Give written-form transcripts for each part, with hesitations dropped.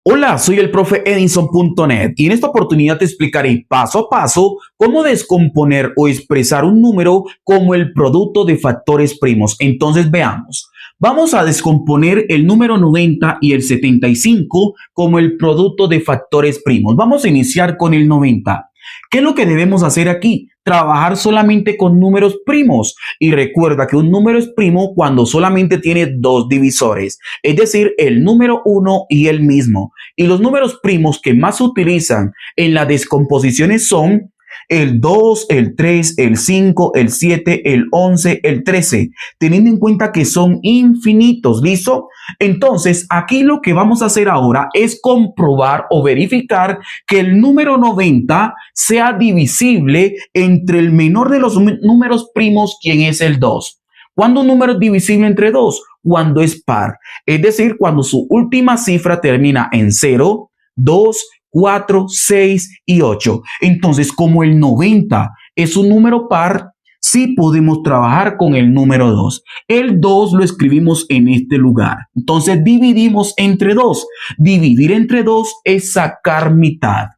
Hola, soy el profe Edinson.net y en esta oportunidad te explicaré paso a paso cómo descomponer o expresar un número como el producto de factores primos. Entonces veamos. Vamos a descomponer el número 90 y el 75 como el producto de factores primos. Vamos a iniciar con el 90. ¿Qué es lo que debemos hacer aquí? Trabajar solamente con números primos. Y recuerda que un número es primo cuando solamente tiene dos divisores, es decir, el número 1 y el mismo. Y los números primos que más se utilizan en las descomposiciones son el 2, el 3, el 5, el 7, el 11, el 13, teniendo en cuenta que son infinitos, ¿listo? Entonces, aquí lo que vamos a hacer ahora es comprobar o verificar que el número 90 sea divisible entre el menor de los números primos, quien es el 2. ¿Cuándo un número es divisible entre 2? Cuando es par, es decir, cuando su última cifra termina en 0, 2, 4, 6 y 8. Entonces, como el 90 es un número par, sí podemos trabajar con el número 2. El 2 lo escribimos en este lugar. Entonces, dividimos entre 2. Dividir entre 2 es sacar mitad.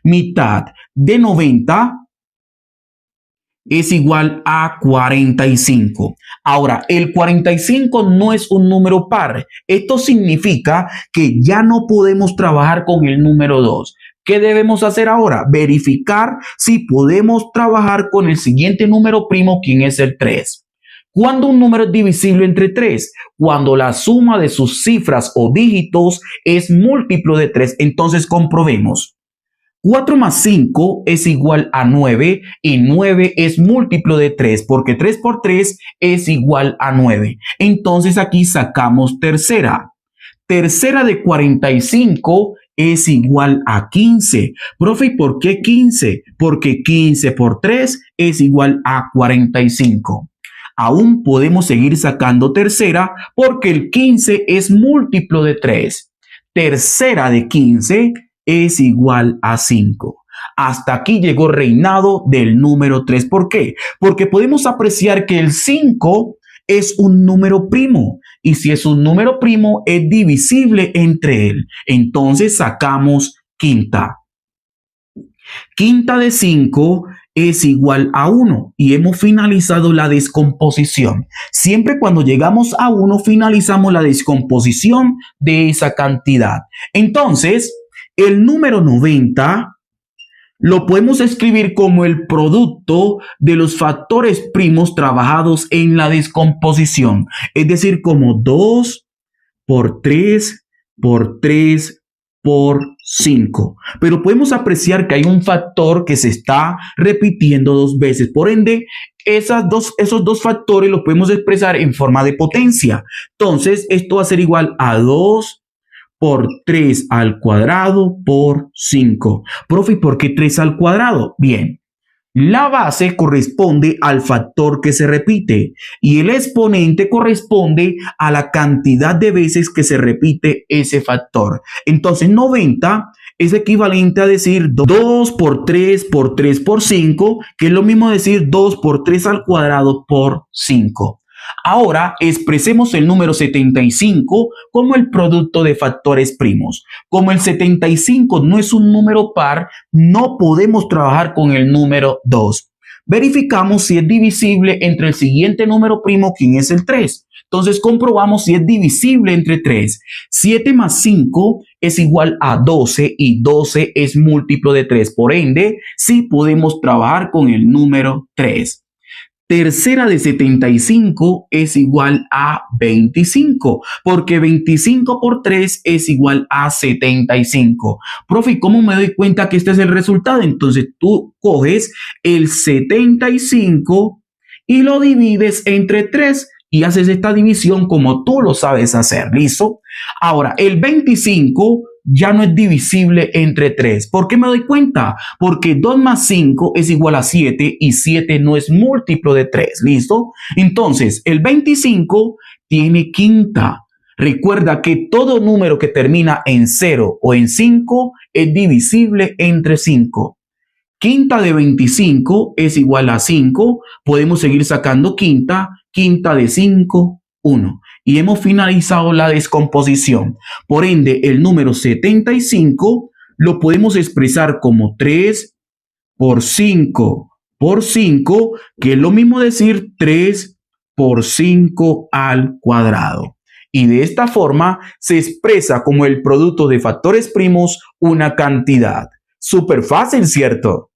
Mitad de 90 es igual a 45. Ahora, el 45 no es un número par. Esto significa que ya no podemos trabajar con el número 2. ¿Qué debemos hacer ahora? Verificar si podemos trabajar con el siguiente número primo, quien es el 3. ¿Cuándo un número es divisible entre 3? Cuando la suma de sus cifras o dígitos es múltiplo de 3. Entonces comprobemos. 4 más 5 es igual a 9 y 9 es múltiplo de 3 porque 3 por 3 es igual a 9. Entonces aquí sacamos tercera. Tercera de 45 es igual a 15. Profe, ¿y por qué 15? Porque 15 por 3 es igual a 45. Aún podemos seguir sacando tercera porque el 15 es múltiplo de 3. Tercera de 15 es igual a 5. Hasta aquí llegó reinado del número 3. ¿Por qué? Porque podemos apreciar que el 5 es un número primo. Y si es un número primo, es divisible entre él. Entonces sacamos quinta. Quinta de 5 es igual a 1 y hemos finalizado la descomposición. Siempre cuando llegamos a 1 finalizamos la descomposición de esa cantidad. Entonces, el número 90 lo podemos escribir como el producto de los factores primos trabajados en la descomposición. Es decir, como 2 por 3 por 3 por 5. Pero podemos apreciar que hay un factor que se está repitiendo dos veces. Por ende, esos dos factores los podemos expresar en forma de potencia. Entonces, esto va a ser igual a 2 por 3 al cuadrado por 5. Profe, ¿por qué 3 al cuadrado? Bien, la base corresponde al factor que se repite y el exponente corresponde a la cantidad de veces que se repite ese factor. Entonces, 90 es equivalente a decir 2 por 3 por 5, que es lo mismo decir 2 por 3 al cuadrado por 5. Ahora expresemos el número 75 como el producto de factores primos. Como el 75 no es un número par, no podemos trabajar con el número 2. Verificamos si es divisible entre el siguiente número primo, quien es el 3. Entonces comprobamos si es divisible entre 3. 7 más 5 es igual a 12 y 12 es múltiplo de 3. Por ende, sí podemos trabajar con el número 3. Tercera de 75 es igual a 25, porque 25 por 3 es igual a 75. Profe, ¿cómo me doy cuenta que este es el resultado? Entonces tú coges el 75 y lo divides entre 3 y haces esta división como tú lo sabes hacer. ¿Listo? Ahora, el 25 ya no es divisible entre 3. ¿Por qué me doy cuenta? Porque 2 más 5 es igual a 7 y 7 no es múltiplo de 3. ¿Listo? Entonces, el 25 tiene quinta. Recuerda que todo número que termina en 0 o en 5 es divisible entre 5. Quinta de 25 es igual a 5. Podemos seguir sacando quinta. Quinta de 5, 1. y hemos finalizado la descomposición. Por ende, el número 75 lo podemos expresar como 3 por 5 por 5, que es lo mismo decir 3 por 5 al cuadrado. Y de esta forma se expresa como el producto de factores primos una cantidad. Súper fácil, ¿cierto?